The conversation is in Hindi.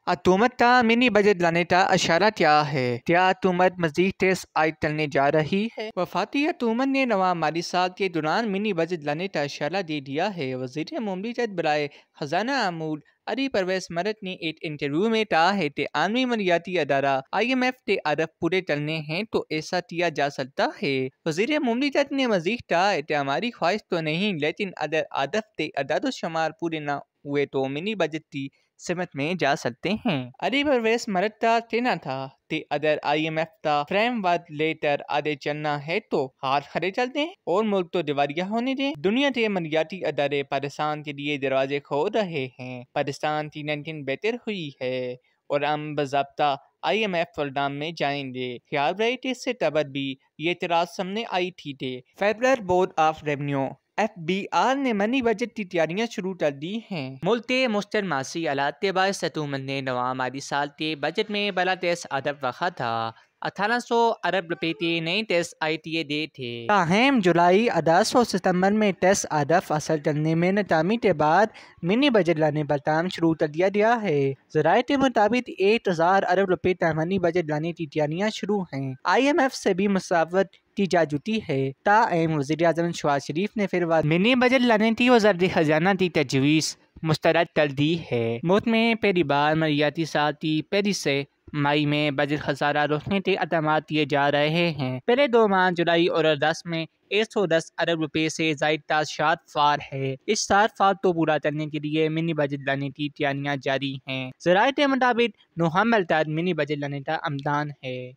हुकूमत का मिनी बजट लाने का इशारा क्या है? क्या हुकूमत मजीद टेस्ट आयद करने जा रही है? वफाकी हुकूमत ने नवा माली साल के दौरान मिनी बजट लाने का इशारा दे दिया है। वज़ीर मुमलिकत बराए खजाना अमूल अली परवेज मरद ने एक इंटरव्यू में कहा है कि आलमी मालियाती अदारा IMF के अहदफ पूरे करने हैं तो ऐसा किया जा सकता है। वज़ीर मुमलिकत ने मजीद कहा है कि हमारी ख्वाहिश तो नहीं, लेकिन अगर अहदफ के अदाद-ओ-शुमार पूरे न हुए तो मिनी बजट की सिमत में जा सकते हैं। अली परवेज मरद का कहना था कि अगर IMF का फ्रेमवर्क लेकर आगे चलना है तो हाथ खड़े चल दें और मुल्क तो दिवालिया होने दें। दुनिया के मालियाती अदारे पाकिस्तान के लिए दरवाजे खोल रहे हैं। पाकिस्तान की रैंकिंग बेहतर हुई है और हम बाज़ाब्ता IMF प्रोग्राम में जाएंगे। ख्याल रहे कि इससे तब भी ये इतराज सामने आई थी कि federal board of revenue FBR ने मनी बजट की तैयारियां शुरू कर दी हैं। मुल्क के मुश्तर मासी हालात के बायस हुकूमत ने नवा माली साल के बजट में बड़ा टेस्ट अदब रखा था। 1800 अरब रुपए के नए टेस्ट ITA दे थे। ताहम जुलाई 1800 सितंबर में टेस्ट अदब हासिल करने में नाकामी के बाद मिनी बजट लाने पर काम शुरू कर दिया गया है। ज़राए के मुताबिक 1000 अरब रुपए का मनी बजट लाने की तैयारियां शुरू हैं। IMF से भी मुसावत की जा चुकी है। ताहम वज़ीर-ए-आज़म शहबाज शरीफ ने फिर मिनी बजट लाने की वज़ारत खजाना की तजवीज़ मुस्तरद कर दी है। मुल्क में पहली बार मालियाती साल की पहली से मई में बजट खसारा रोकने के अहकाम किए जा रहे हैं। पहले 2 माह जुलाई और अगस्त में 110 अरब रुपए से ज़ायद का शारफार है। इस शारफार को पूरा करने के लिए मिनी बजट लाने की तैयारियां जारी हैं। ज़राए के मुताबिक नवंबर तक मिनी बजट लाने का अमदान है।